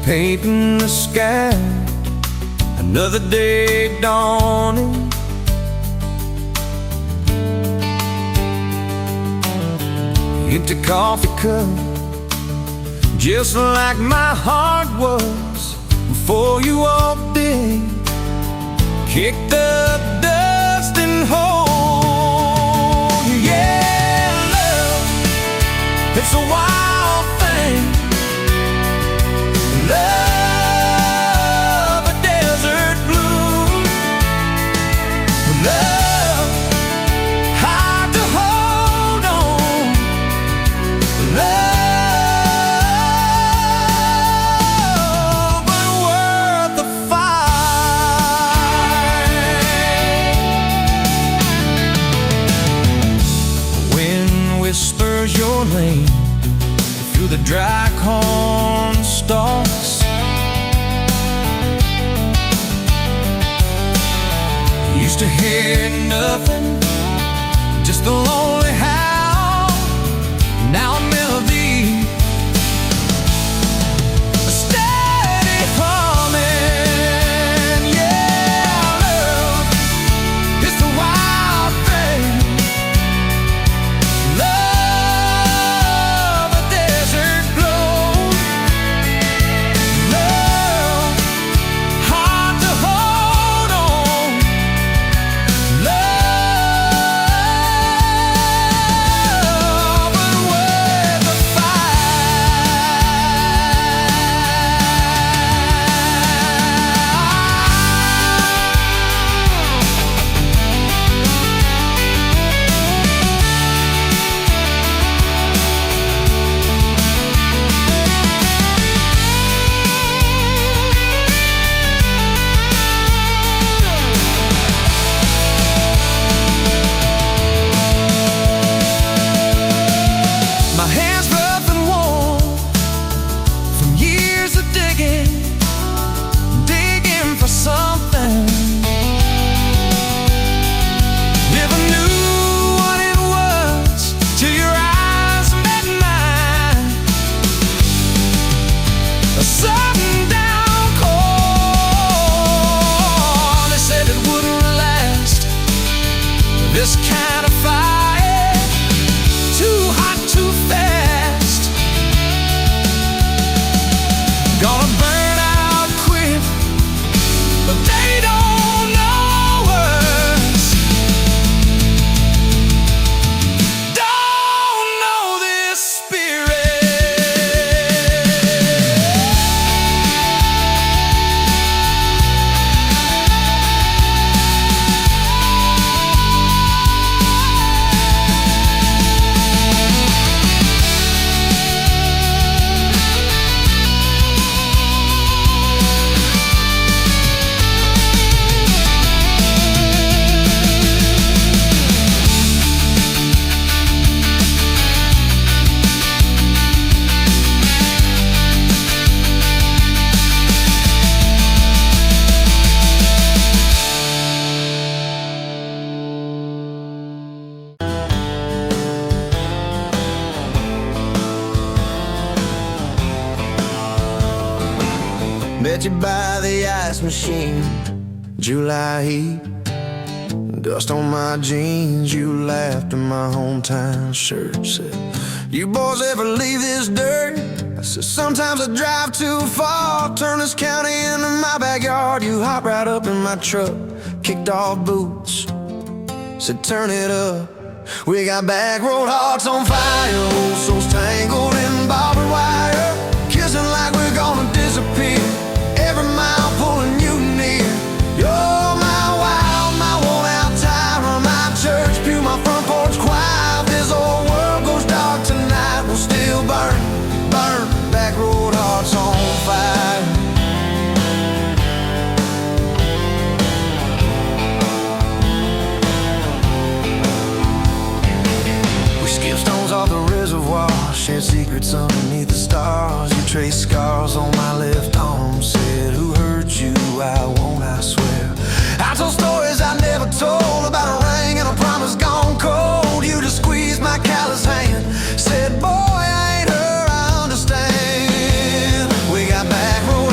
painting the sky, another day dawning. Empty coffee cup, just like my heart was before you walked in. Kicked up dust and hold. Yeah, love, it's a wild thing. Love, a desert blue. Love, hard to hold on. Love, but worth the fight. Wind whispers your name through the dry corn stalks. Used to hear nothing, just a lonely howl. Now a melody, a steady humming. Yeah, love, it's the wild thing. Love, a desert glow. Love, hard to hold on. Love, but worth the My hands rough and warm from years of digging for something. Never knew what it was till your eyes met mine. A sudden downpour, they said it wouldn't last. This kind of fire, too hot, too fast. Gonna burn out quick, but they don't know us. Don't know this Met you by the ice machine, July heat, dust on my jeans. You laughed in my hometown shirt. Said, you boys ever leave this dirt? I said, sometimes I drive too far. Turn this county into my backyard. You hop right up in my truck, kicked off boots, said turn it up. We got back road hearts on fire, old souls tangled in barbed wire, kissing like we're gonna disappear. Every mile pulling you near. You're my wild, my worn out tyrant, my church pew, my front porch choir. If this old world goes dark tonight, we'll still burn, burn. Back road hearts on fire. We skip stones off the reservoir, shared secrets underneath the stars. You traced scars on my left arm, said who hurt you, I won't, I swear. I told stories I never told, about a ring and a promise gone cold. You just squeezed my callous hand, said boy I ain't her, I understand. We got back road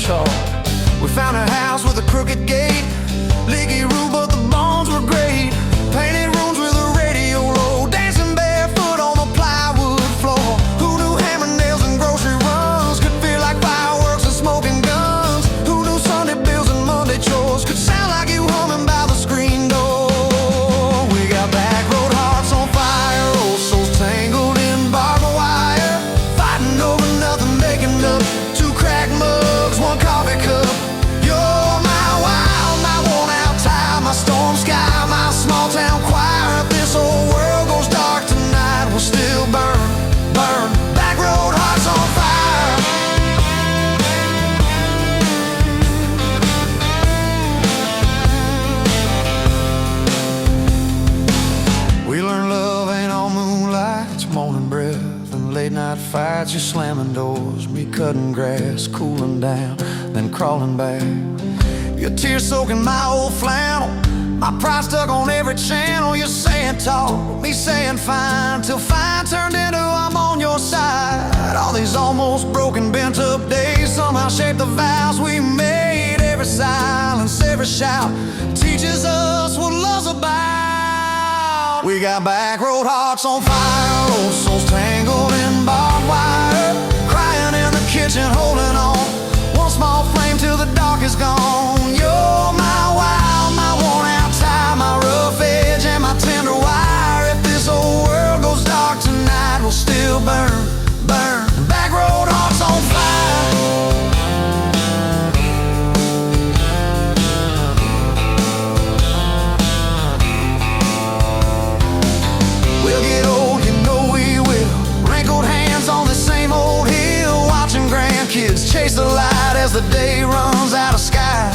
church hall. We found a house with a crooked gate, leaky roof but the bones were great. Painted rooms with a radio low, dancing barefoot on the plywood floor. Who knew hammer nails and grocery runs could feel like fireworks and smoking guns? Who knew Sunday bills and Monday chores could sound like you humming by the screen door? We got back road hearts on fire, old souls tangled in barbed wire, fighting over nothing, making up two cracked mugs, one coffee cup. You're my wild, my worn out time, my storm sky, my small town choir. If this whole world goes dark tonight, we'll still burn, burn. Back road hearts on fire. We learned love ain't all moonlight, it's morning breath and late night fights. You're slamming doors, me cutting grass, cooling down, then crawling back. Your tears soaking my old flannel, my pride stuck on every channel. You're saying talk, me saying fine, till fine turned into I'm on your side. All these almost broken, bent up days somehow shaped the vows we made. Every silence, every shout teaches us what love's about. We got back road hearts on fire, old souls tangled in barbed wire, crying in the kitchen, holding on. One small flame till the dark is gone. You're my wild, my worn out tie, my rough edge and my tender wire. If this whole world goes dark tonight, we'll still burn, burn. Back road hearts on fire. We'll get old, you know we will. Wrinkled hands on the same old hill, watching grandkids chase the light as the day runs out of sky.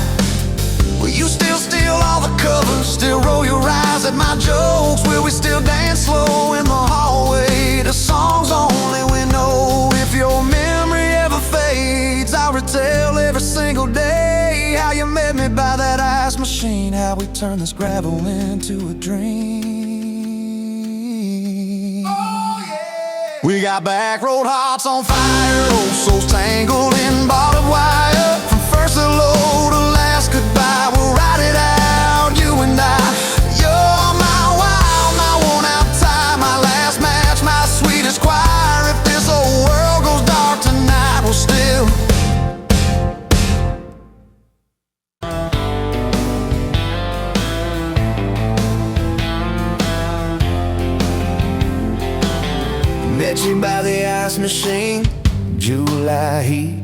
Will you still steal all the covers, still roll your eyes at my jokes? Will we still dance slow in the hallway to songs only we know? If your memory ever fades, I'll retell every single day how you met me by that ice machine, how we turned this gravel into a dream. We got back road hearts on fire, old souls tangled in barbed wire. From first hello to last goodbye, we'll ride it out, you and I. You're my wild, my worn out tie, my last match, my sweetest choir. If this whole world goes dark tonight, we'll still. Met you by the ice machine, July heat,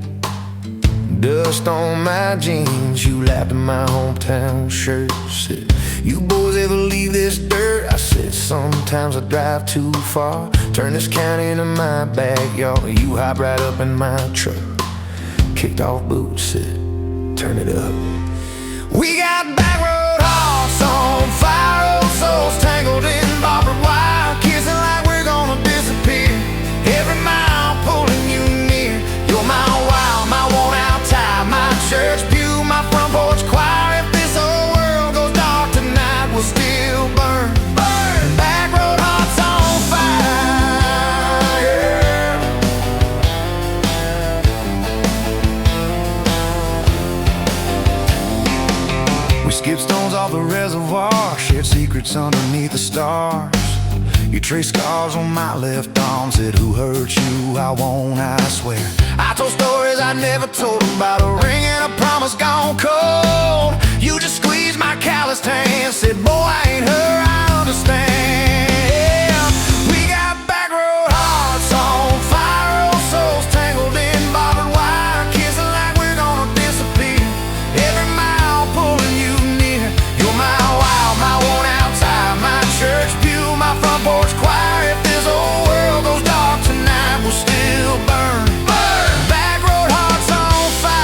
dust on my jeans. You laughed at my hometown shirt, said, you boys ever leave this dirt? I said, sometimes I drive too far, turn this county into my backyard. You hop right up in my truck, kicked off boots, said, turn it up. We got back road hearts on fire, old souls tangled in barbed wire, kissing like we're gonna disappear. Every mile pulling you near. You're my wild, my worn out tie, my church pew, my front porch choir. If this whole world goes dark tonight, we'll still burn, burn. Back road hearts on fire. We skipped stones off the reservoir, shared secrets underneath the stars. You traced scars on my left arm, said who hurt you, I won't, I swear. I told stories I never told about a ring and a promise gone cold. You just squeezed my calloused hand, said boy I ain't her, I understand. We got back road hearts on fire, old souls tangled in barbed wire, kissing like we're gonna disappear. Every mile pulling you near. You're my wild, my worn out tie, my church pew, my front porch choir. If this whole world goes dark tonight, we'll still burn, burn. Back road hearts on fire.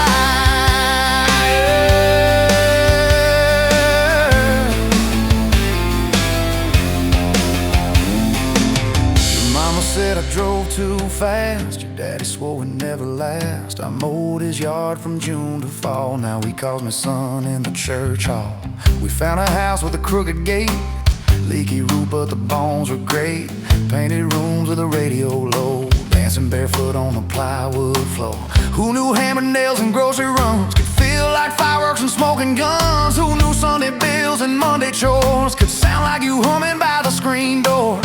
Your mama said I drove too fast, your daddy swore we'd never last. I mowed his yard from June to fall, now he calls me son in the church hall. We found a house with a crooked gate, leaky roof but the bones were great. Painted rooms with a radio low, dancing barefoot on the plywood floor. Who knew hammer nails and grocery runs could feel like fireworks and smoking guns? Who knew Sunday bills and Monday chores could sound like you humming by the screen door?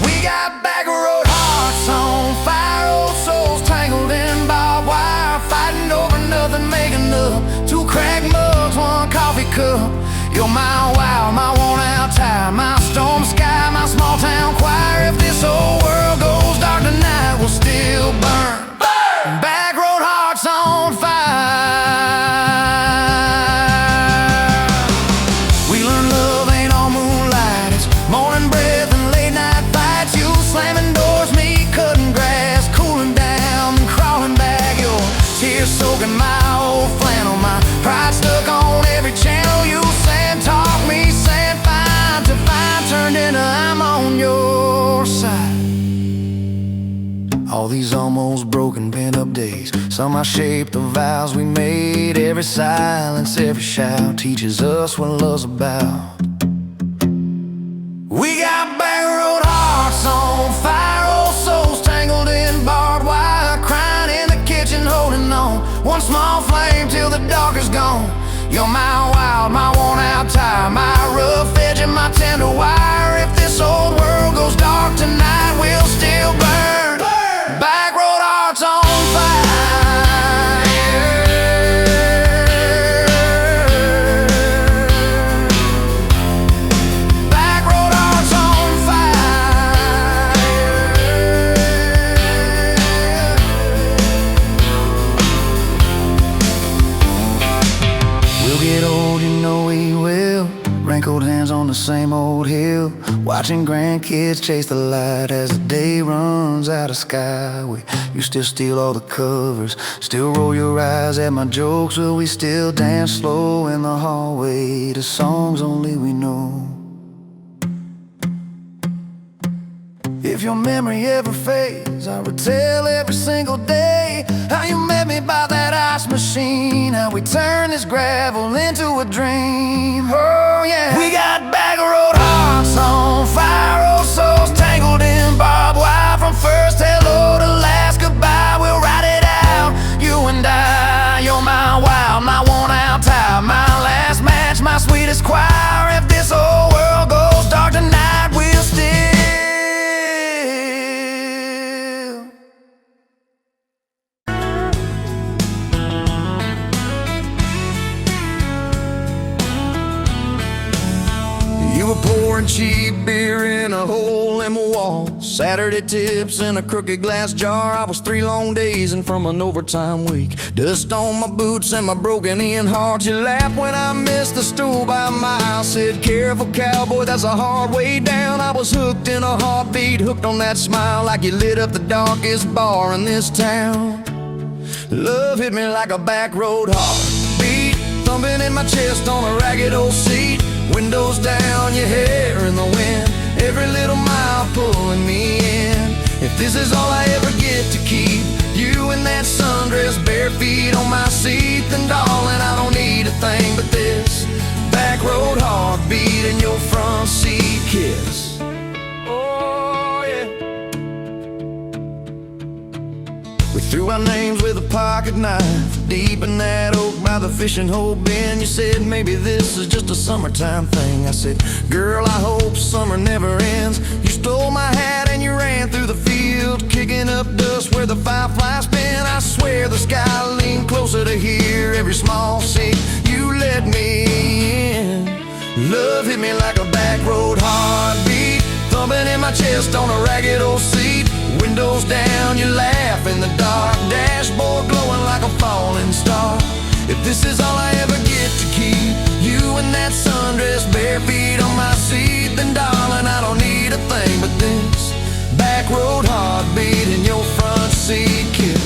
We got back road hearts on fire, old souls tangled in barbed wire, fighting over nothing, making up two cracked mugs, one coffee cup. You're my wow, my worn out tire, my storm sky, my small town choir. If this whole world goes dark tonight, we'll still burn. Burn! Back road hearts on fire. We learned love ain't all moonlight, it's morning breath and late night fights. You slamming doors, me cutting grass, cooling down and crawling back. Your tears soaking my old flannel, my pride stuck on every channel. You talk me, saying fine to fine turned into I'm on your side. All these almost broken pent up days, somehow shaped the vows we made. Every silence, every shout teaches us what love's about. We got back road hearts on fire, old souls tangled in barbed wire, crying in the kitchen holding on, one small flame till the dark is gone. You're my wild, my worn out tire, my rough edge and my tender wire. If this old world goes dark tonight, we'll still burn. Burn! Back road hearts on fire. Back road hearts on fire. We'll get old, you know we will. Wrinkled hands on the same old hill, watching grandkids chase the light as the day runs out of sky. You still steal all the covers, still roll your eyes at my jokes. Will we still dance slow in the hallway to songs only we know? If your memory ever fades, I retell every single day how you met me by that ice machine, how we turned this gravel into a dream. Oh yeah, we got back road hearts on fire, old souls tangled in barbed wire. From first hello to last goodbye, we'll ride it out, you and I. You're my wild, my worn out tire, my last match, my sweetest choir. If this whole world goes dark tonight, we'll still pouring cheap beer in a hole in my wall, Saturday tips in a crooked glass jar. I was 3 long days and from an overtime week, dust on my boots and my broken in heart. You laughed when I missed the stool by a mile, said careful cowboy, that's a hard way down. I was hooked in a heartbeat, hooked on that smile, like you lit up the darkest bar in this town. Love hit me like a back road heartbeat, thumping in my chest on a ragged old seat. Windows down, your hair in the wind, every little mile pulling me in. If this is all I ever get to keep, you in that sundress, bare feet on my seat, then darling, I don't need a thing but this back road heartbeat and your front seat kiss. Oh yeah. We threw our names with a pocket knife deep in that oak by the fishing hole bin. You said maybe this is just a summertime thing. I said, girl, I hope summer never ends. You stole my hat and you ran through the field, kicking up dust where the fireflies spin. I swear the sky leaned closer to hear every small sing you let me in. Love hit me like a back road heartbeat, thumping in my chest on a ragged old seat. Windows down, you laugh in the dark, dashboard glowing like a falling star. If this is all I ever get to keep, you in that sundress, bare feet on my seat, then darling, I don't need a thing but this back road heartbeat and your front seat kiss.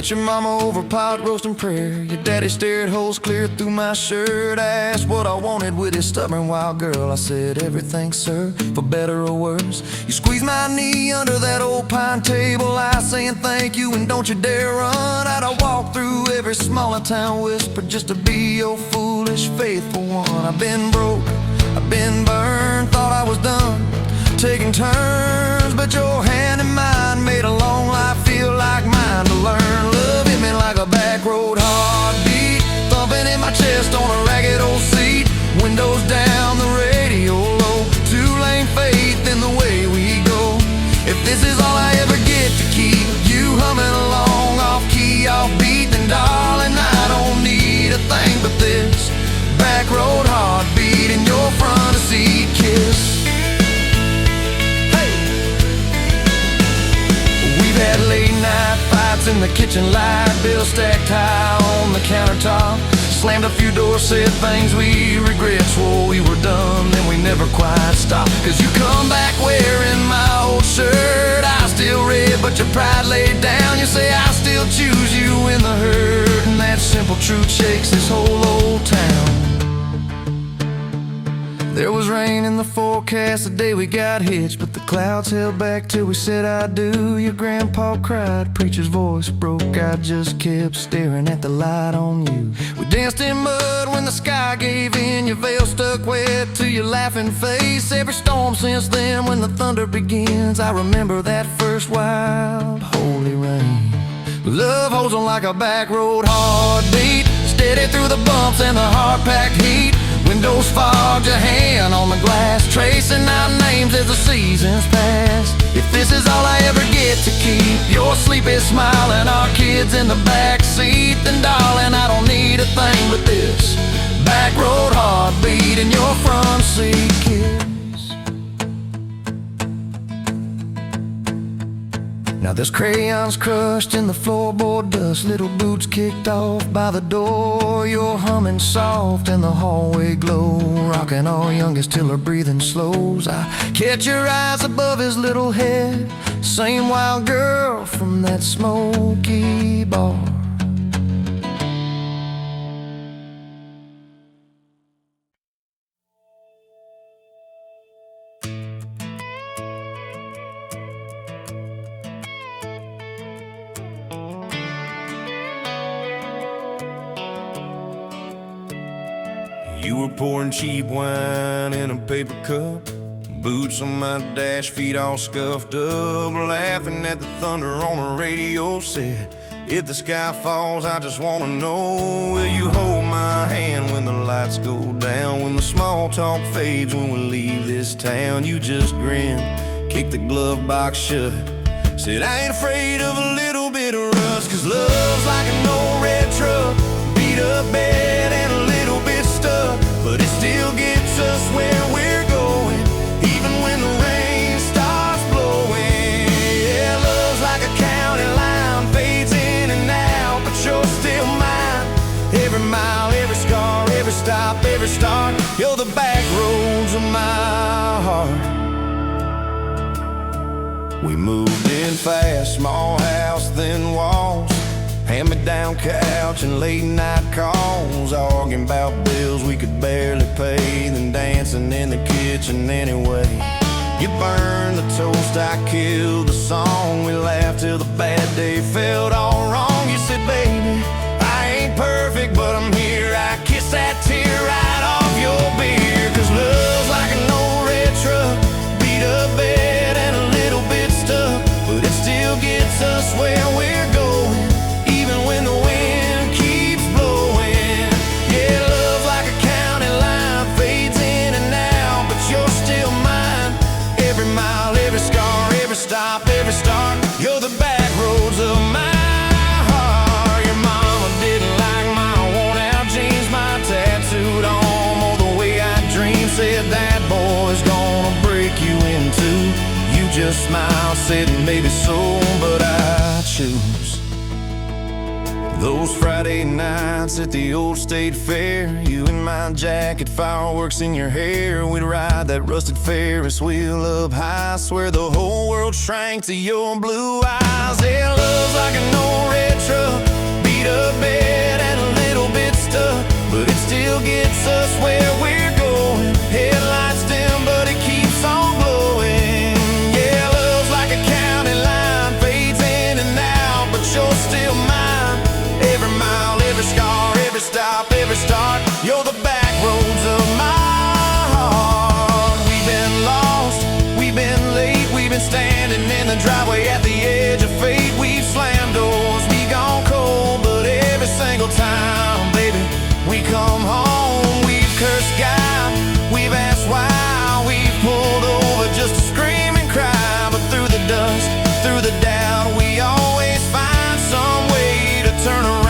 Met your mama over pot roast and prayer. Your daddy stared holes clear through my shirt. Asked what I wanted with his stubborn wild girl. I said everything, sir, for better or worse. You squeezed my knee under that old pine table, I saying thank you and don't you dare run. I'd walk through every smaller town whisper just to be your foolish faithful one. I've been broke, I've been burned, thought I was done taking turns, but your hand in mine made a long life feel like mine to learn. Love hit me like a back road heartbeat, thumping in my chest on a ragged old seat. Windows down, the radio low, two-lane faith in the way we go. If this is all I ever get to keep you humming along, off key, off beat, then darling, I don't need a thing but this back road heartbeat and your front seat kiss. Had late night fights in the kitchen light, bills stacked high on the countertop. Slammed a few doors, said things we regret, swore we were done, then we never quite stopped. Cause you come back wearing my old shirt, I still red but your pride laid down. You say I still choose you in the hurt, and that simple truth shakes this whole old town. There was rain in the forecast the day we got hitched, but the clouds held back till we said I do. Your grandpa cried, preacher's voice broke, I just kept staring at the light on you. We danced in mud when the sky gave in, your veil stuck wet to your laughing face. Every storm since then when the thunder begins, I remember that first wild holy rain. Love holds on like a back road heartbeat, steady through the bumps and the hard-packed heat. Windows fogged, your hand on the glass, tracing out names as the seasons pass. If this is all I ever get to keep your sleepy smile and our kids in the back seat, then darling, I don't need a thing but this back road heartbeat and your front seat kiss. Now there's crayons crushed in the floorboard dust, little boots kicked off by the door. You're humming soft in the hallway glow, rocking our youngest till her breathing slows. I catch your eyes above his little head, same wild girl from that smoky bar. You were pouring cheap wine in a paper cup, boots on my dash, feet all scuffed up, laughing at the thunder on the radio. Said, if the sky falls, I just wanna know, will you hold my hand when the lights go down, when the small talk fades, when we leave this town? You just grinned, kicked the glove box shut, said, I ain't afraid of a little bit of rust, cause love's like an old red truck, beat up bed and a little bit stuck, but it still gets us where we're going, even when the rain starts blowing. Yeah, love's like a county line, fades in and out, but you're still mine. Every mile, every scar, every stop, every start, you're the back roads of my heart. We moved in fast, small house, thin walls, hand-me-down couch and late-night calls, arguing about bills we could barely pay, then dancing in the kitchen anyway. You burned the toast, I killed the song, we laughed till the bad day felt all wrong. You said, baby, I ain't perfect, but I'm here. I kiss that tear right off your beer, cause love's like an old red truck, beat up bed and a little bit stuck, but it still gets us where we're going, when the wind keeps blowing. Yeah, love's like a county line, fades in and out, but you're still mine. Every mile, every scar, every stop, every start, you're the back roads of my heart. Your mama didn't like my worn-out jeans, my tattooed arm, or the way I dream. Said that boy's gonna break you in two. You just smiled, said maybe so, but I choose Those Friday nights at the old state fair, you in my jacket, fireworks in your hair. We'd ride that rusted Ferris wheel up high, swear the whole world shrank to your blue eyes. Yeah, love's like an old red truck, beat up bed and a little bit stuck, but it still gets us where we're going. Headlights dim, but it keeps on glowing. Yeah, love's like a county line, fades in and out, but you're still mine. Every mile, every scar, every stop, every start, you're the back roads of my heart. We've been lost, we've been late, we've been standing in the driveway at the edge of fate. We've slammed doors, we gone cold, but every single time, baby, we come home. We've cursed God, we've asked why, we've pulled over just to scream and cry, but through the dust, through the doubt, we always find some way to turn around.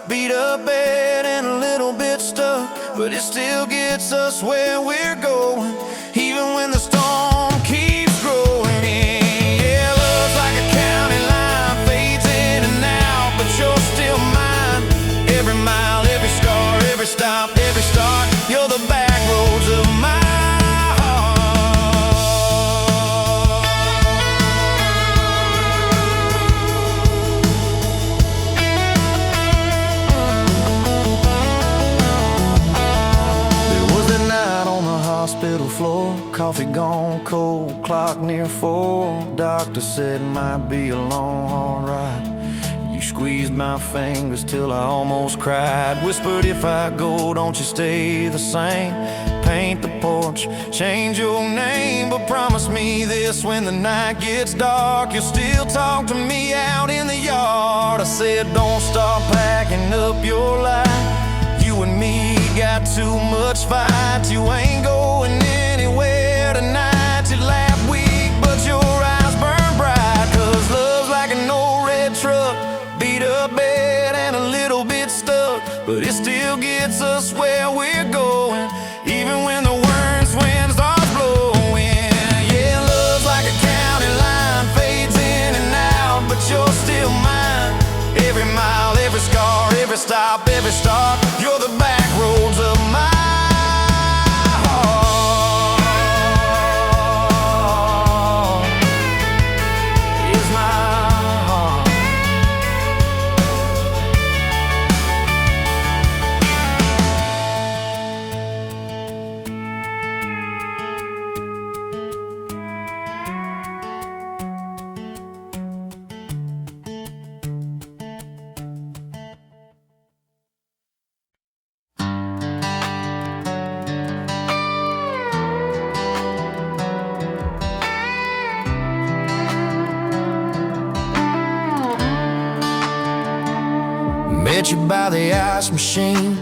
Beat up bed and a little bit stuck, but it still gets us where we're going, even when the storm keeps growing. Yeah, love's like a county line, fades in and out, but you're still mine. Every mile, every scar, every stop, every start, you're the back roads of my hospital floor, coffee gone cold, clock near 4. Doctor said might be a long, hard ride. You squeezed my fingers till I almost cried. Whispered, if I go, don't you stay the same. Paint the porch, change your name, but promise me this: when the night gets dark, you'll still talk to me out in the yard. I said, don't stop packing up your life. You and me got too much fight. You ain't going anywhere tonight. You laugh weak, but your eyes burn bright. 'Cause love's like an old red truck, beat up bed and a little bit stuck, but it still gets us where we're going, even when the worst wind starts blowing. Yeah, love's like a county line, fades in and out, but you're still mine. Every mile, every scar, every stop, every start, you're the back roads of my heart. Is my heart. Met you by the ice machine,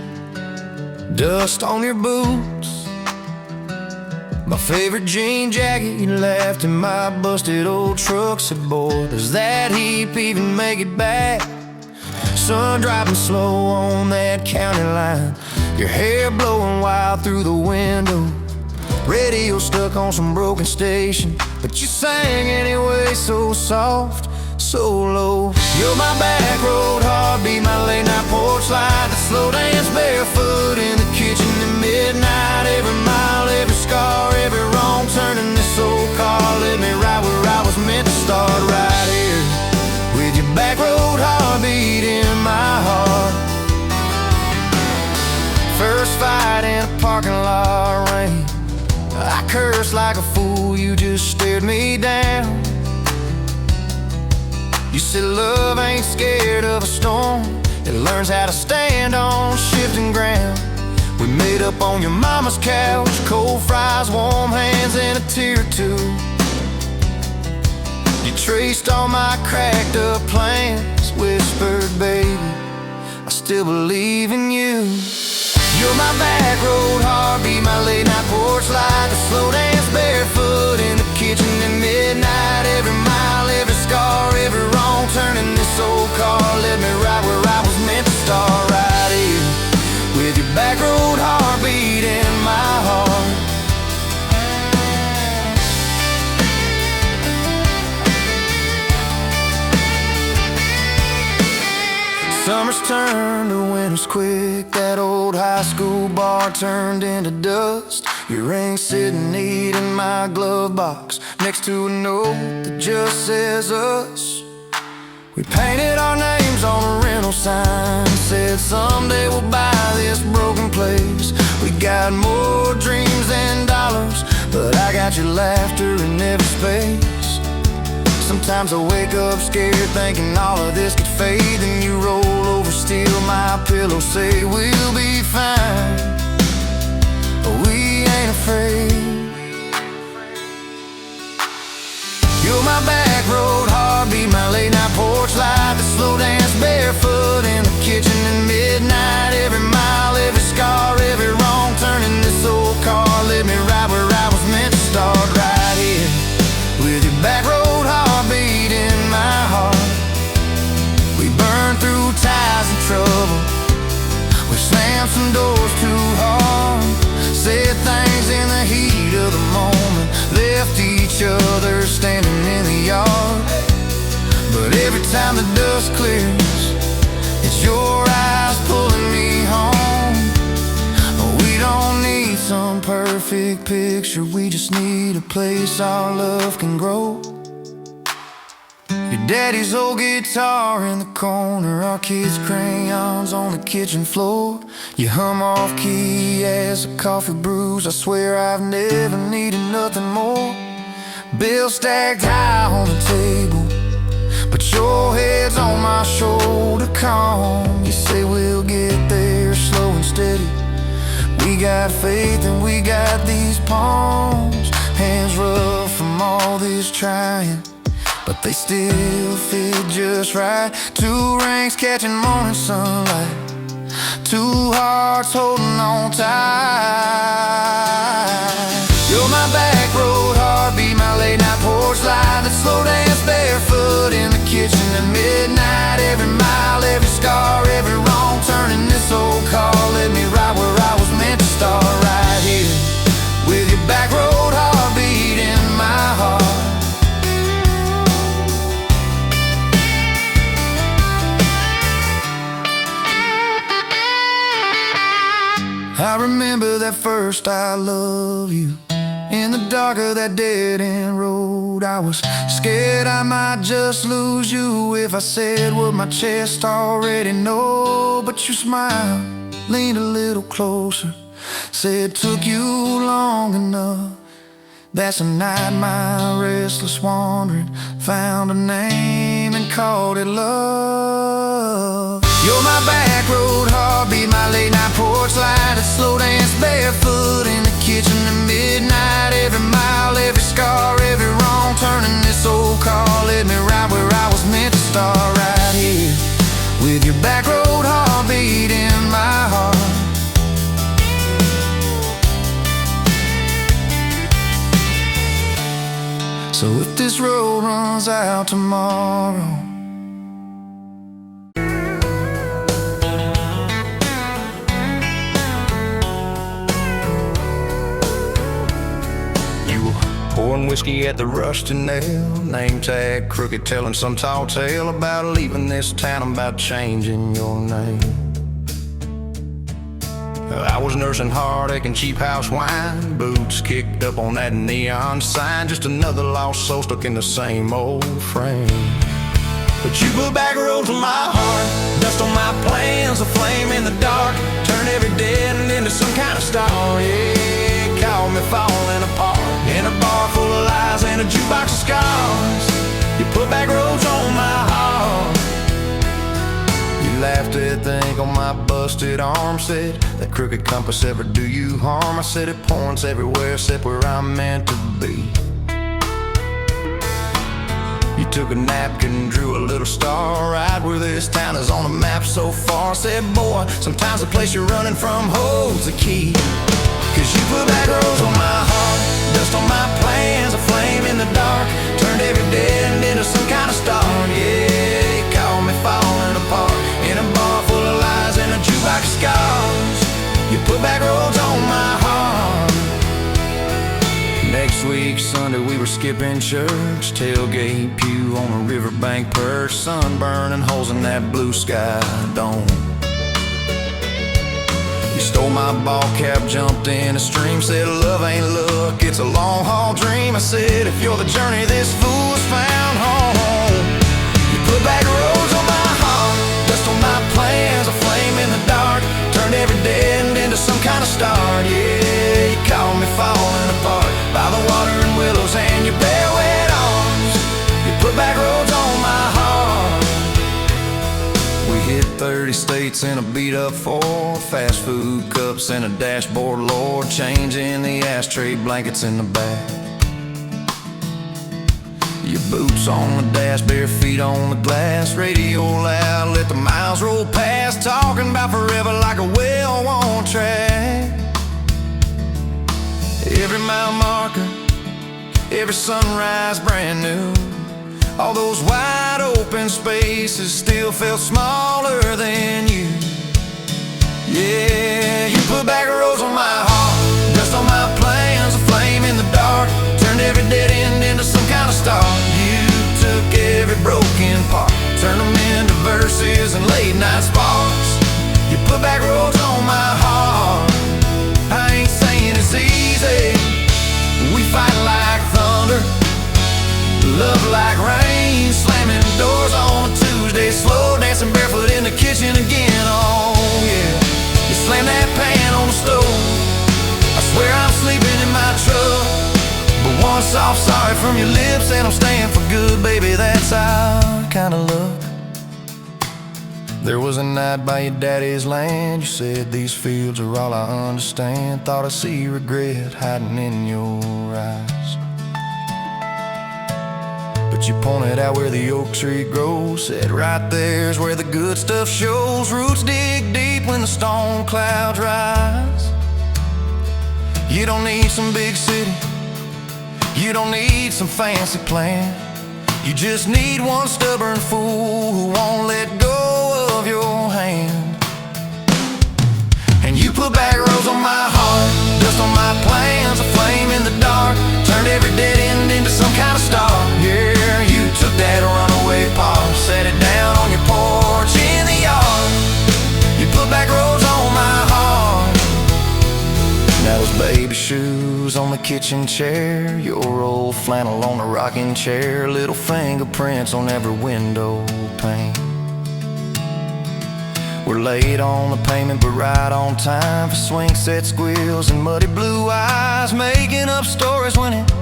dust on your boots, my favorite jean jacket you left in my busted old truck. Said, boy, does that heap even make it back? Sun driving slow on that county line, your hair blowing wild through the window, radio stuck on some broken station, but you sang anyway, so soft, so low. You're my back road heartbeat, my late night porch light, the slow dance barefoot in the kitchen at midnight. Every mile, every scar, every wrong turn in this old car led me right where I was meant to start, right here with your back road heartbeat in my heart. First fight in a parking lot rain, I cursed like a fool, you just stared me down. You said love ain't scared of a storm, it learns how to stand on shifting ground. We made up on your mama's couch, cold fries, warm hands, and a tear or two. You traced all my cracked up plans, whispered, baby, I still believe in you. You're my back road heartbeat, my late night porch light, the slow dance barefoot in the kitchen at midnight. Every mile, every scar, every wrong turn in this old car led me right where I was meant to start, right here with your back road heartbeat in my heart. Summers turned to winters quick. That old high school bar turned into dust. Your ring sitting neat in my glove box, next to a note that just says us. We painted our names on a rental sign, said someday we'll buy this broken place. We got more dreams than dollars, but I got your laughter in every space. Sometimes I wake up scared, thinking all of this could fade. Then you roll over, steal my pillow, say we'll be fine, but we ain't afraid. You're my back road heartbeat, my late night porch light, the slow dance barefoot in the kitchen at midnight. Every mile, every scar, every wrong turn in this old car led me right where I was meant to start, right here with your back road heartbeat in my heart. We burned through ties and trouble, we slammed some doors too hard, said things in the heat of the moment, left each other standing in the yard. But every time the dust clears, it's your eyes pulling me home. We don't need some perfect picture, we just need a place our love can grow. Your daddy's old guitar in the corner, our kids' crayons on the kitchen floor. You hum off key as the coffee brews, I swear I've never needed nothing more. Bills stacked high on the table, but your head's on my shoulder, calm. You say we'll get there slow and steady. We got faith and we got these palms, hands rough from all this trying, but they still fit just right. Two rings catching morning sunlight, two hearts holding on tight. You're my back road heartbeat, my late night porch light, that slow dance barefoot in the kitchen at midnight. Every mile, every scar, every wrong turn in this old car led me right where I was meant to start, right here with your back road heartbeat in my heart. I remember that first I love you in the dark of that dead-end road. I was scared I might just lose you if I said what my chest already know. But you smiled, leaned a little closer, said took you long enough. That's a night my restless wandering found a name and called it love. You're my back road heartbeat, my late night porch light, a slow dance barefoot in the kitchen at midnight. Every mile, every scar, every wrong turn in this old car led me right where I was meant to start, right here with your back road heartbeat in my heart. So if this road runs out tomorrow, pouring whiskey at the rusty nail, name tag crooked, telling some tall tale about leaving this town, about changing your name. I was nursing heartache and cheap house wine, boots kicked up on that neon sign, just another lost soul stuck in the same old frame. But you put back roads on my heart, dust on my plans, a flame in the dark, turn every dead end into some kind of star. Yeah, call me falling apart in a bar full of lies and a jukebox of scars. You put back roads on my heart. You laughed at the ink on my busted arm, said that crooked compass ever do you harm. I said it points everywhere except where I'm meant to be. You took a napkin and drew a little star right where this town is on the map so far. Said boy, sometimes the place you're running from holds the key. Cause you put back roads on my heart, dust on my plans, a flame in the dark, turned every dead end into some kind of star. Yeah, you called me falling apart in a bar full of lies and a jukebox of scars. You put back roads on my heart. Next week Sunday we were skipping church, tailgate pew on a riverbank perch, sun burning holes in that blue sky dome. You stole my ball cap, jumped in a stream, said love ain't luck, it's a long haul dream. I said if you're the journey, this fool's found home. You put back roads on my heart, dust on my plans, a flame in the dark, turned every dead end into some kind of start. Yeah, you caught me falling apart by the water and willows and your bare wet arms. You put back roads on my heart. We hit 30 states in a beat-up Ford, fast food cups and a dashboard, Lord, changing the ashtray blankets in the back. Your boots on the dash, bare feet on the glass, radio loud, let the miles roll past, talking about forever like a well-worn track. Every mile marker, every sunrise brand new. All those wide open spaces still felt smaller than you. Yeah, you put back roads on my heart, dust on my plans, a flame in the dark, turned every dead end into some kind of star. You took every broken part, turned them into verses and late night sparks. You put back roads on my heart. I ain't saying it's easy, we fight like thunder, love like rain, slamming doors on a Tuesday, slow dancing barefoot in the kitchen again. Oh yeah, you slam that pan on the stove, I swear I'm sleeping in my truck, but one soft sorry from your lips and I'm staying for good, baby, that's our kind of luck. There was a night by your daddy's land, you said these fields are all I understand, thought I see regret hiding in your eyes. But you pointed out where the oak tree grows, said right there's where the good stuff shows. Roots dig deep when the storm clouds rise. You don't need some big city, you don't need some fancy plan, you just need one stubborn fool who won't let go of your hand. And you put back roads on my heart, dust on my plans, a flame in the dark, turned every dead end into some kind of star. Yeah, you took that runaway paw, set it down on your porch in the yard. You put back roads on my heart. Now those baby shoes on the kitchen chair, your old flannel on the rocking chair, little fingerprints on every window pane. We're late on the payment but right on time for swing set squeals and muddy blue eyes, making up stories when it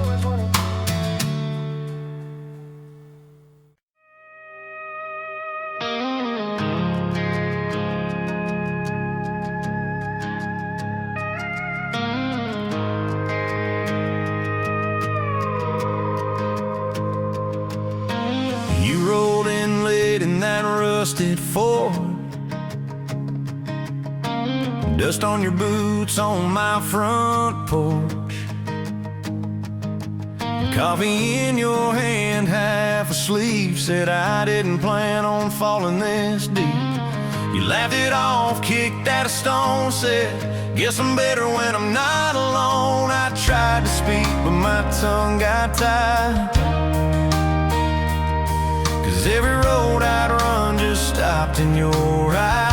you rolled in late in that rusted Ford, dust on your boots on my front porch, coffee in your hand, half asleep, said I didn't plan on falling this deep. You laughed it off, kicked at a stone, said guess I'm better when I'm not alone. I tried to speak but my tongue got tied, 'cause every road I'd run just stopped in your eyes.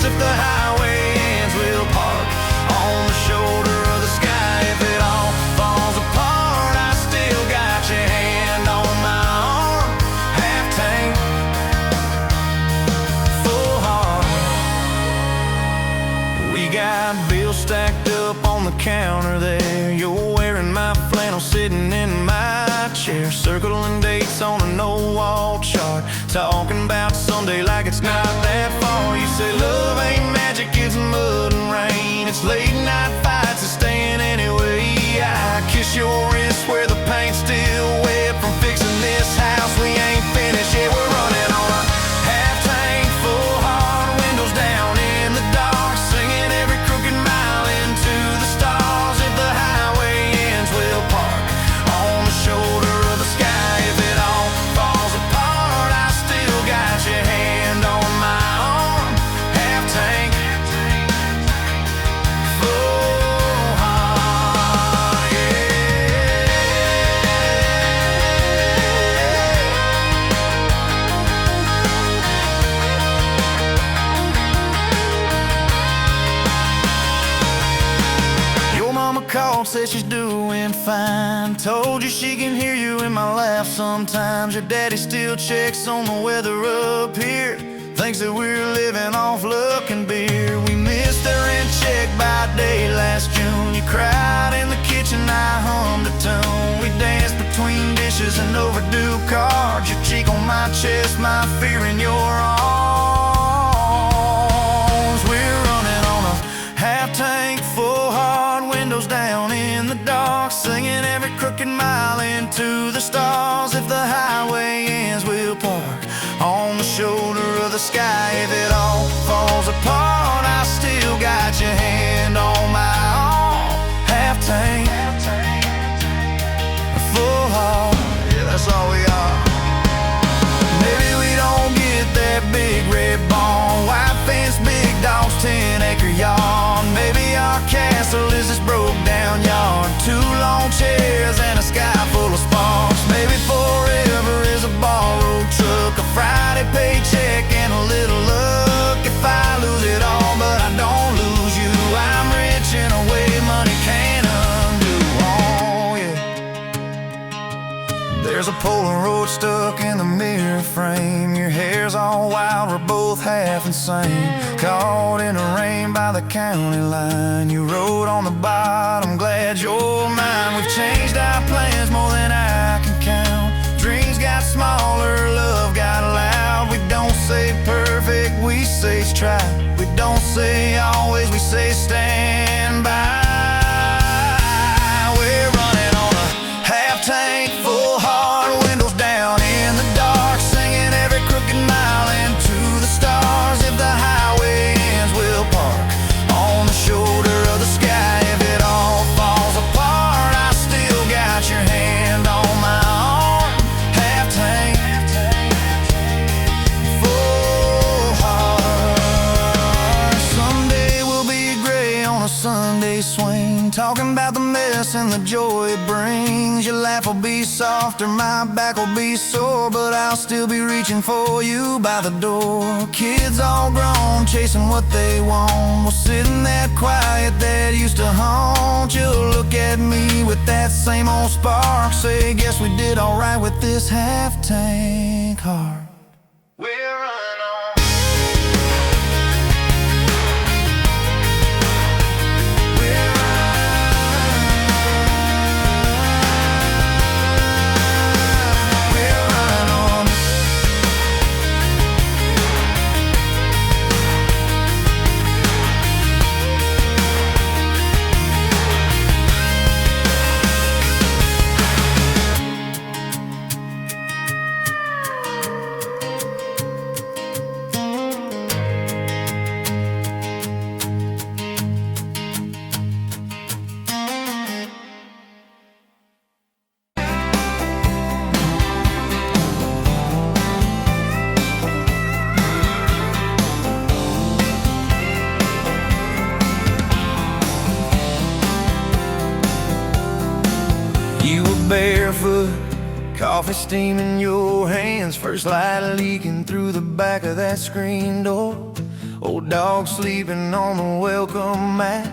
If the highway ends, we'll park on the shoulder of the sky. If it all falls apart, I still got your hand on my arm. Half tank, full heart. We got bills stacked up on the counter there. You're wearing my flannel, sitting in my chair, circling dates on a no-wall chart, talking about Sunday like it's not that far. You say love ain't magic, it's mud and rain, it's late night fights and staying anyway. I kiss your wrist where the paint's still wet from fixing this house we ain't finished yet. We're running on a half tank, full heart, windows down in the dark, singing every crooked mile into the stars. If the highway ends, we'll park on the shoulder of the sky. If it all falls apart, I still got your hand on called, said she's doing fine. Told you she can hear you in my laugh sometimes. Your daddy still checks on the weather up here. Thinks that we're living off luck and beer. We missed the rent check by day last June. You cried in the kitchen, I hummed a tune. We danced between dishes and overdue cards. Your cheek on my chest, my fear in your arms. We're running on a half tank full, hard windows down in the dark, singing every crooked mile into the stars. If the highway ends, we'll park on the shoulder of the sky. If it all falls apart, I still got your hand on my arm. Half tank, full heart, yeah, that's all we are. Maybe we don't get that big red barn, white fence, big dogs, 10-acre yard. Maybe our castle is this broke down yard, 2 long chairs and a sky full of sparks. Maybe forever is a borrowed truck, a Friday paycheck and a little luck. If I lose it all but I don't lose you, I'm rich in a way money can't undo. Oh yeah. There's a Polaroid stuck in the mirror frame. Your hair's all wild, we're both half insane. Caught in the rain by the county line. You wrote on the bottom, glad you're mine. We've changed our plans more than I can count. Dreams got smaller, love got loud. We don't say perfect, we say try. We don't say always, we say stand by. We're running on a half tank full, hard windows down in the dark, singing every crooked mile into the stars. If the highway ends, we'll park on the shoulder of the sky. If it all falls apart, I still got your hand on my arm. Half tank, full heart. Someday we'll be gray on a Sunday swing, talking about the mess and the joy it brings. Your laugh will be softer, my back will be sore, but I'll still be reaching for you by the door. Kids all grown, chasing what they want. We'll sit in that quiet that used to haunt. You'll look at me with that same old spark, say, guess we did alright with this half tank heart. We're running on. Barefoot, coffee steaming your hands, first light leaking through the back of that screen door. Old dog sleeping on the welcome mat.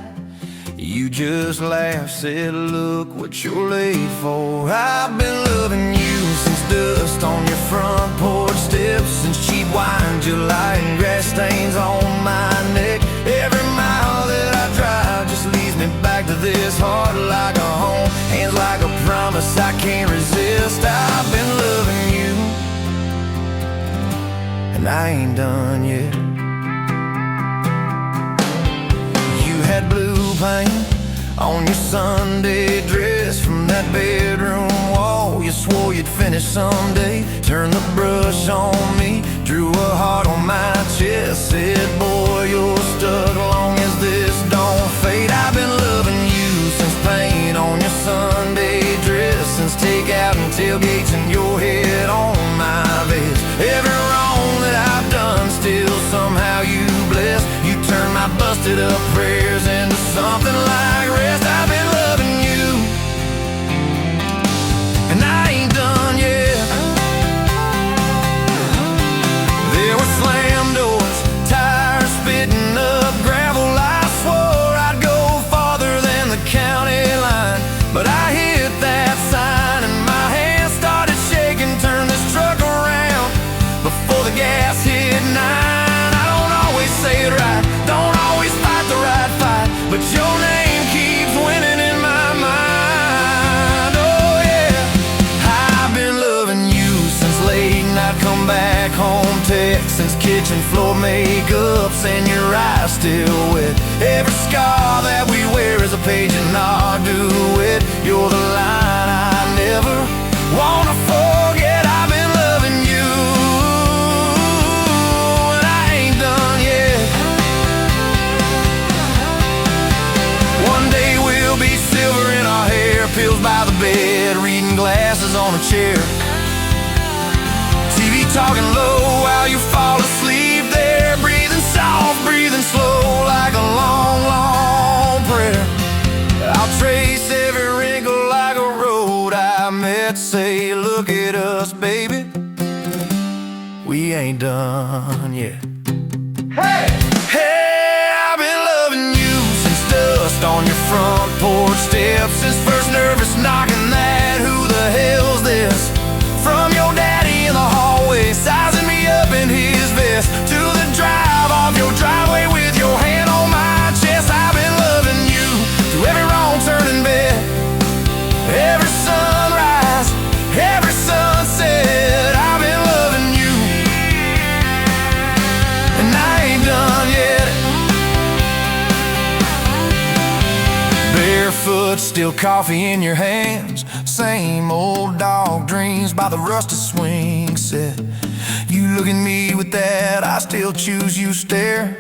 You just laughed, said, look what you're late for. I've been loving you since dust on your front porch steps, since cheap wine, July, and grass stains on my neck. Every mile that I drive just leads me back to this heart like a home, hands like a promise I can't resist. I've been loving you, and I ain't done yet. You had blue paint on your Sunday dress from that bedroom wall. You swore you'd finish someday. Turned the brush on me, drew a heart on my chest, said, boy, you're stuck long as this don't fade. I've been loving you since paint on your Sunday dress, since takeout and tailgates and your head on my vest. Every wrong that I've done, still somehow you bless. You turn my busted up prayers into something like rest. I've been loving you, and I ain't done yet. There were slam doors, tires spitting up gravel. I swore I'd go farther than the county kitchen floor makeups and your eyes still wet. Every scar that we wear is a page in our duet. You're the line I never wanna forget. I've been loving you, and I ain't done yet. One day we'll be silver in our hair, pills by the bed, reading glasses on a chair. TV talking low while you fall asleep there, breathing soft, breathing slow like a long, long prayer. I'll trace every wrinkle like a road I met. Say, look at us, baby, we ain't done yet. Hey! Hey, I've been loving you since dust on your front porch steps, since first nervous knocking that who the hell's this? From your daddy in the hallway, sizing me up in his vest, to the drive off your driveway with your hand on my chest. I've been loving you through every wrong turn in bed, every sunrise, every sunset. I've been loving you, and I ain't done yet. Barefoot, still coffee in your hands, same old dog dreams by the rusted swing set. You look at me with that I still choose you stare.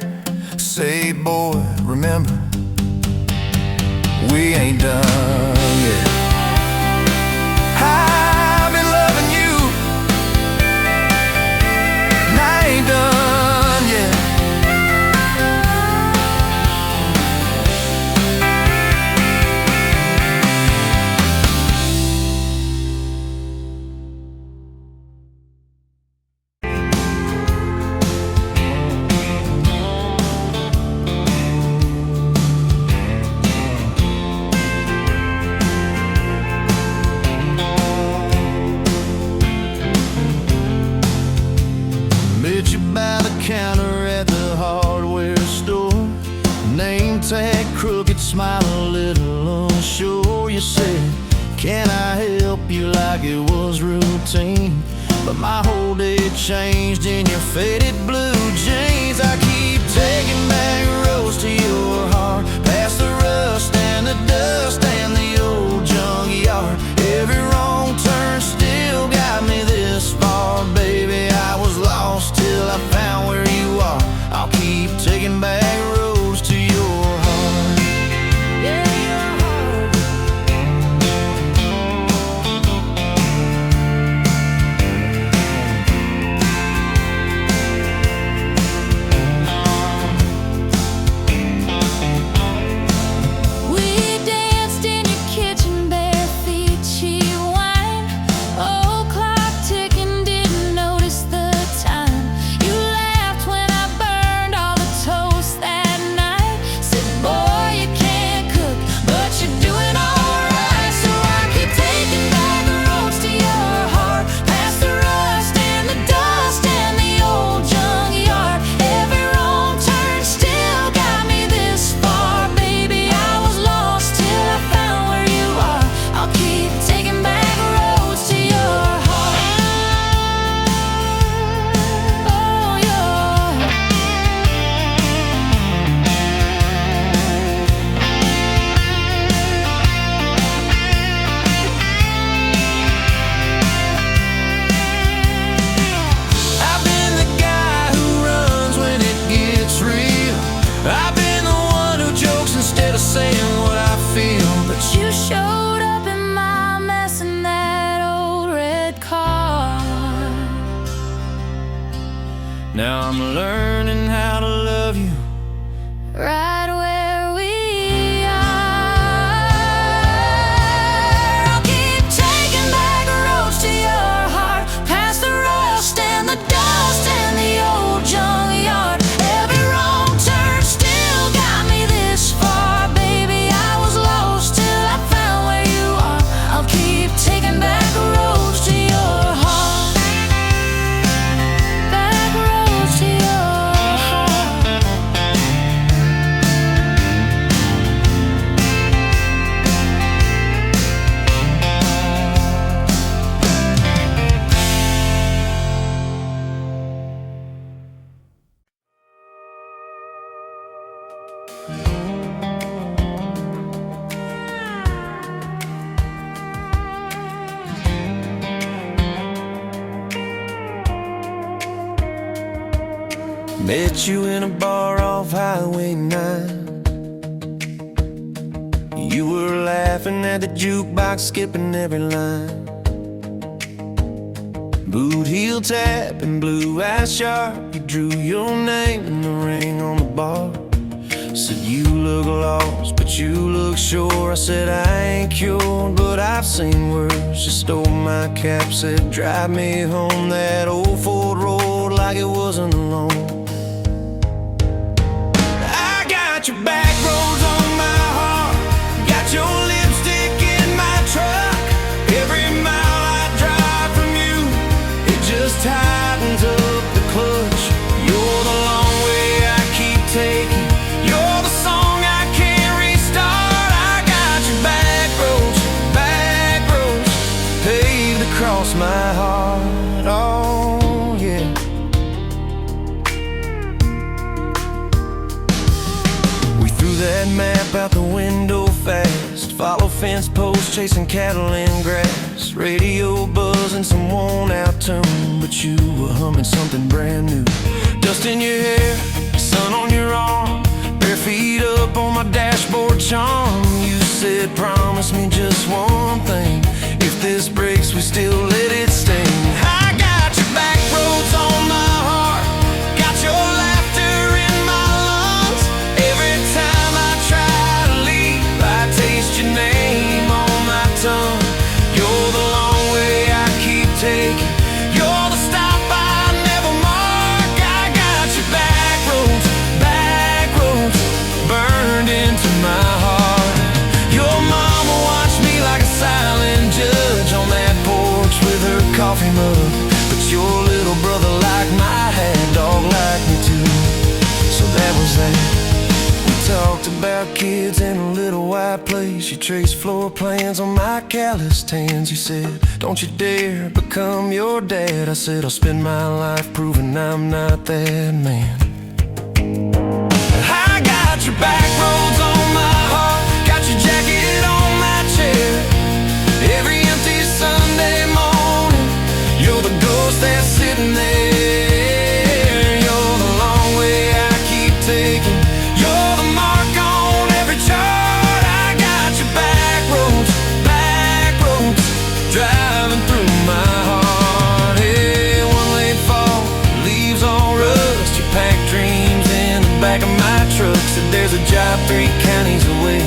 Say, boy, remember, we ain't done yet. I've been loving you, and I ain't done yet. Crooked smile, a little unsure. You said, can I help you, like it was routine? But my whole day changed in your faded blue jeans. I keep taking back roads to your heart, past the rust and the dust and the old junkyard. Every wrong turn still got me this far, baby. I was lost till I found where you are. I'll keep taking back roads to your heart. Now I'm learning how to love you right where we are. I'll keep taking back roads to your heart, past the rust and the dust and the old junkyard. Every wrong turn still got me this far, baby. I was lost till I found where you are. I'll keep taking back roads to your heart. Back roads to your heart. Met you in a bar off Highway 9. You were laughing at the jukebox, skipping every line. Boot heel tap and blue eyes sharp. You drew your name in the ring on the bar. Said you look lost, but you look sure. I said I ain't cured, but I've seen worse. You stole my cap, said drive me home that old Ford road like it wasn't alone. I got your back roads on my heart, got your lipstick in my truck. Every mile I drive from you, it just tightens up the clutch. You're the long way I keep taking. You're the song I can't restart. I got your back roads paved across my heart. Oh yeah. We threw that map out the window fast. Follow fence posts, chasing cattle in grass. Radio buzzing some worn out tune, but you were humming something brand new. Dust in your hair, sun on your arm, bare feet up on my dashboard charm. You said promise me just one thing, if this breaks we still let it sting. I got your back roads on my heart, got your laughter in my lungs. Every time I try to leave, I taste your name on my tongue. You're the long way I keep taking, you're the stop I never mark. I got your back roads burned into my heart. Your mama watched me like a silent judge on that porch with her coffee mug, but your little brother liked my hat, dog liked me too. So that was that. We talked about kids in a little white place. You traced floor plans on my calloused hands. You said, don't you dare become your dad. I said, I'll spend my life proving I'm not that man. I got your back roads on my heart, got your jacket on my chair. Every empty Sunday morning, you're the ghost that's sitting there. You're the long way I keep taking, you're the mark on every chart. I got your back roads driving through my heart. Hey, one late fall, leaves all rust. You pack dreams in the back of my truck. Said there's a job 3 counties away.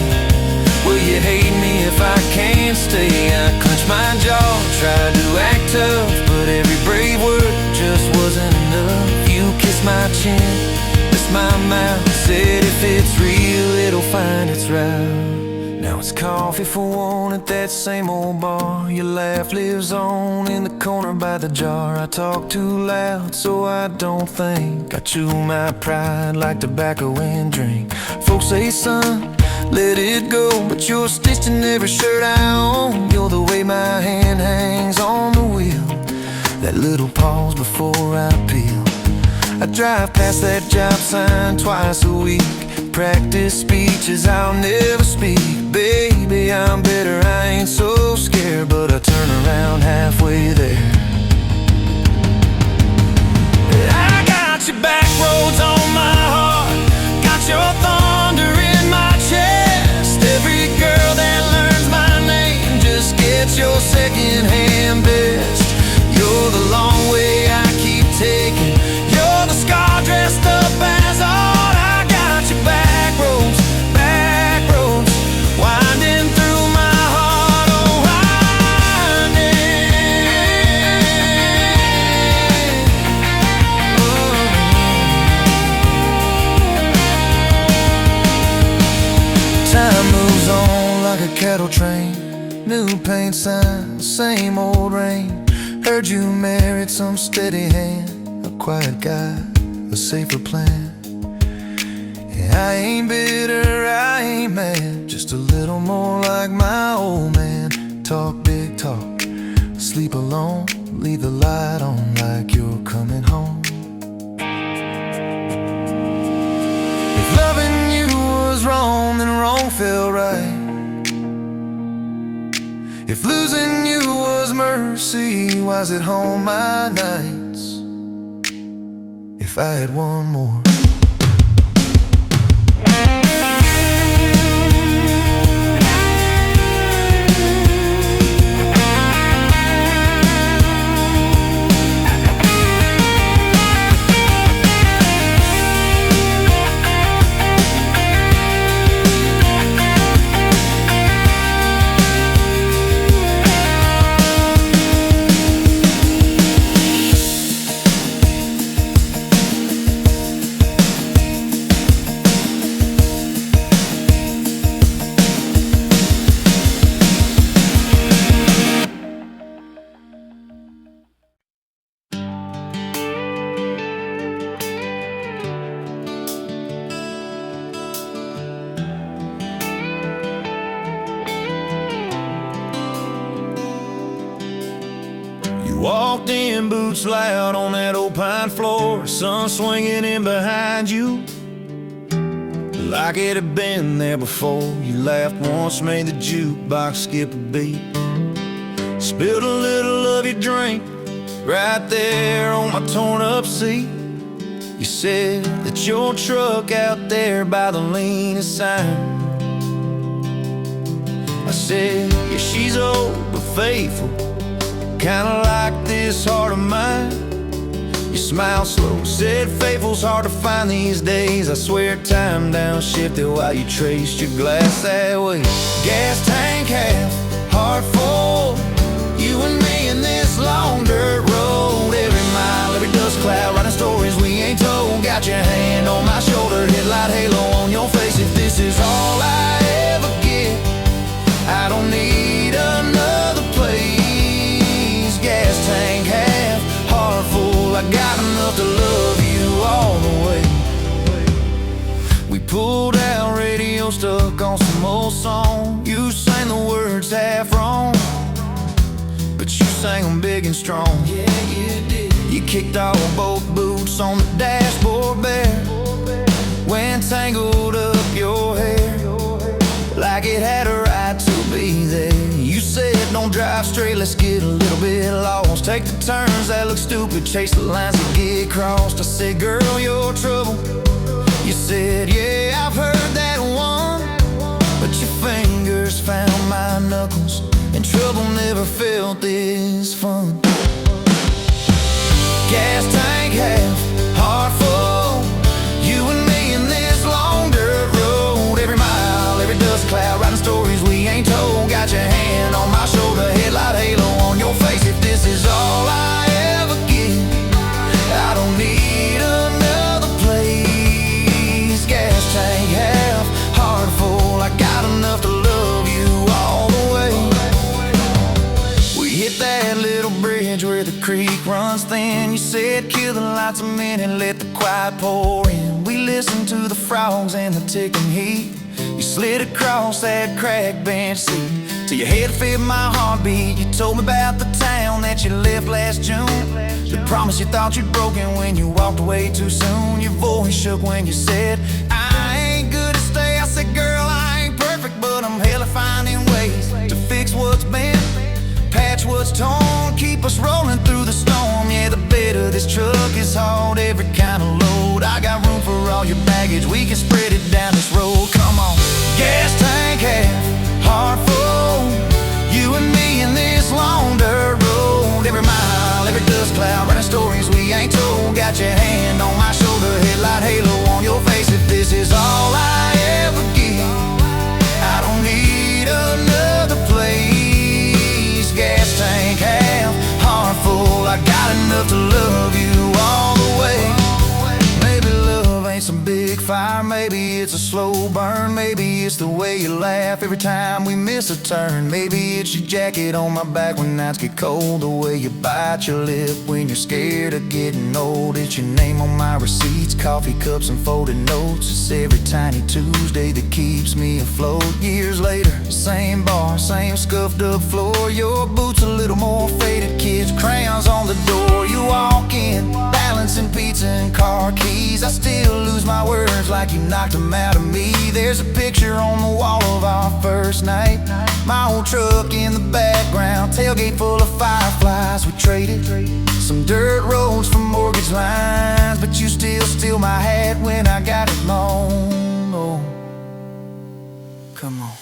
Will you hate me if I can't stay? I clenched my jaw, tried to act tough, but every brave word just wasn't enough. You kissed my chin, missed my mouth, said if it's real, it'll find its route. Now it's coffee for one at that same old bar. Your laugh lives on in the corner by the jar. I talk too loud so I don't think. I chew my pride like tobacco and drink. Folks say, son, let it go, but you're stitched in every shirt I own. You're the way my hand hangs on the wheel, that little pause before I peel. I drive past that job sign twice a week, practice speeches I'll never speak. Baby, I'm better, I ain't so scared, but I turn around halfway there. I got your back roads on my heart, got your thunder in my chest. Every girl that learns my name just gets your second-hand best. You're the long way I keep taking, you're the scar dressed up as art. I got your back roads winding through my heart. Oh, winding. Oh. Time moves on like a cattle train, new paint sign, same old rain. Heard you married some steady hand, a quiet guy, a safer plan. Yeah, I ain't bitter, I ain't mad, just a little more like my old man. Talk big talk, sleep alone, leave the light on like you're coming home. If loving you was wrong, then wrong felt right. If losing you was mercy, why's it home my nights? If if I had one more. Walked in, boots loud on that old pine floor, sun swinging in behind you like it had been there before. You laughed once, made the jukebox skip a beat, spilled a little of your drink right there on my torn up seat. You said that your truck out there by the leanest sign. I said, yeah, she's old but faithful, kinda like this heart of mine. You smiled slow, said faithful's hard to find these days. I swear time downshifted while you traced your glass that way. Gas tank half, heart full, you and me in this long dirt road. Every mile, every dust cloud, writing stories we ain't told. Got your hand on my shoulder, headlight halo on your face. If this is all I ever get, I don't need another place. Gas tank half, heart full, I got enough to love you all the way. We pulled out, radio stuck on some old song. You sang the words half wrong, but you sang them big and strong. Yeah, you did. You kicked off both boots on the dashboard bare, when tangled up your hair like it had a right to be there. You said don't drive straight, let's get a little bit lost. Take the turns that look stupid, chase the lines that get crossed. I said, girl, you're trouble. You said, yeah, I've heard that one, but your fingers found my knuckles, and trouble never felt this fun. Gas tank half, heart full, you and me in this long dirt road. Every mile, every dust cloud, writing stories we ain't told. Got your hand on my shoulder, headlight halo on your face. If this is all I ever get, I don't need another place. Gas tank half, heart full, I got enough to love you all the way. We hit that little bridge where the creek runs thin. You said kill the lights a minute, let the quiet pour in. We listened to the frogs and the ticking heat. You slid across that cracked bench seat till your head fit my heartbeat. You told me about the town that you left last June, the promise you thought you'd broken when you walked away too soon. Your voice shook when you said, I ain't good to stay. I said, girl, I ain't perfect, but I'm hella finding ways to fix what's bent, patch what's torn, keep us rolling through the storm. Yeah, the bed of this truck is hauled every kind of load. I got room for all your baggage, we can spread it down this road. Come on. Gas tank half, heart full, you and me in this long dirt road. Every mile, every dust cloud, writing stories we ain't told. Got your hand on my shoulder, headlight halo on your face. If this is all I ever get, I don't need another place. Gas tank half, heart full, I got enough to love you all the way. Maybe love ain't some big fire, maybe it's a slow burn. Maybe it's the way you laugh every time we miss a turn. Maybe it's your jacket on my back when nights get cold, the way you bite your lip when you're scared of getting old. It's your name on my receipts, coffee cups and folded notes. It's every tiny Tuesday that keeps me afloat. Years later, same bar, same scuffed up floor. Your boots a little more faded, kids' crayons on the door. You walk in, balancing pizza and car keys. I still lose my words like you knocked them out of me. There's a picture on the wall of our first night. My old truck in the background, tailgate full of fireflies. We traded some dirt roads for mortgage lines, but you still steal my hat when I got it mown. Oh, come on.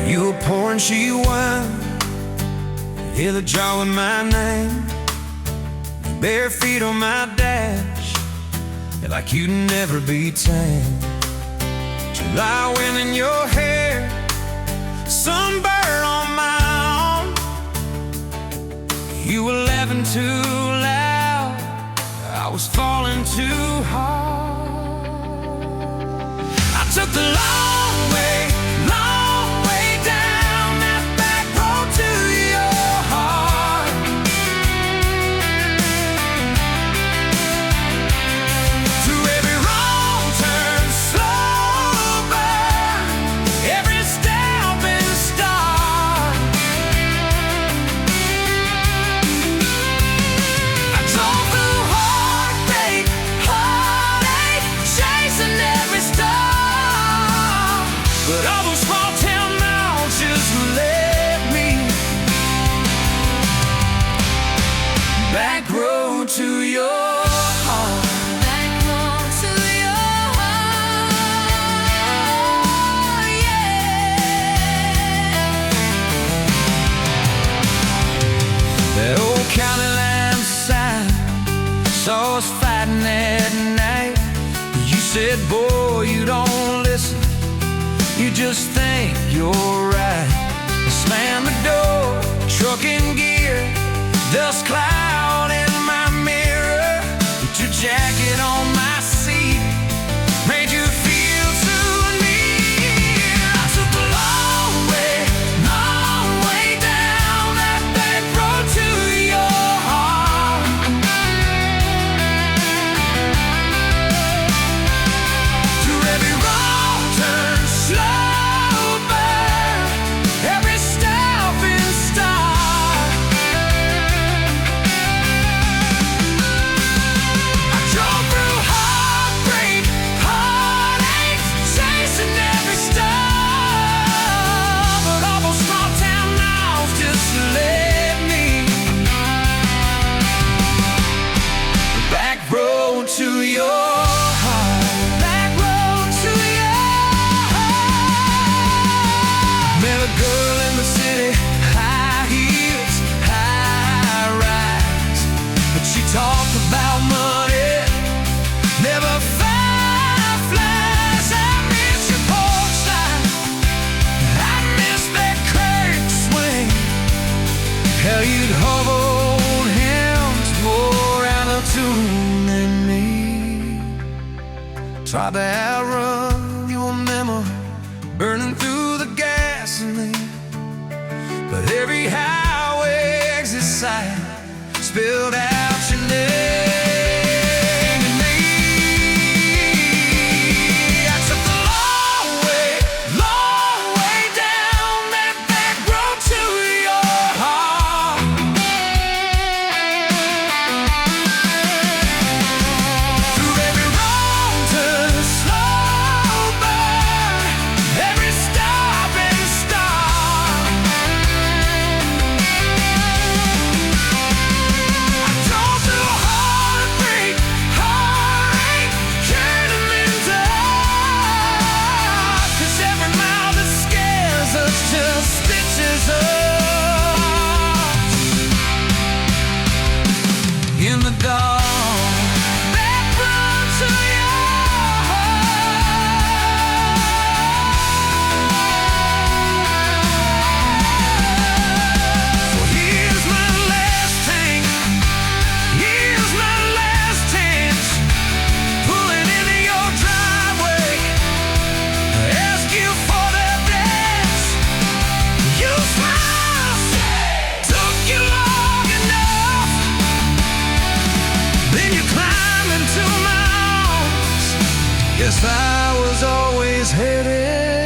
You were pouring cheap wine, hear the jar with my name, bare feet on my dash, you're like you'd never be tamed. July wind in your hair, sunburn on my arm. You were laughing too loud, I was falling too hard. I took the long way down that back road to your heart. Through every wrong turn, slow burn, every step and start. I drove through heartbreak, heartache, chasing every star. But all those small town mouths just led me back road to your heart. Back road to your heart, yeah. That old county line sign saw us fighting that night. You said, boy, you don't listen, you just think you're right. Slam the door, truck in gear, dust cloud in my mirror. Put your jacket on my seat, made you feel too near. I took the long way down that back road to your heart. Through every wrong turn, slow burn, every step and start. I drove through heartbreak, heartache, chasing every star. But all those small town mouths just led me back road to your heart. Back road to your heart. Met a girl in the city, high heels, high rise. But she talked about money, never fireflies. I miss your porch light, I miss that curtain swing. How you'd hold hands more out of tune than me. Tried to outrun your memory, burning through the gasoline. But every highway exit sign spilled out your name to me. I took the long way down that back road to your heart. Through every wrong turn, slow burn, every stop and start. I drove through heartbreak, Guess I was always headed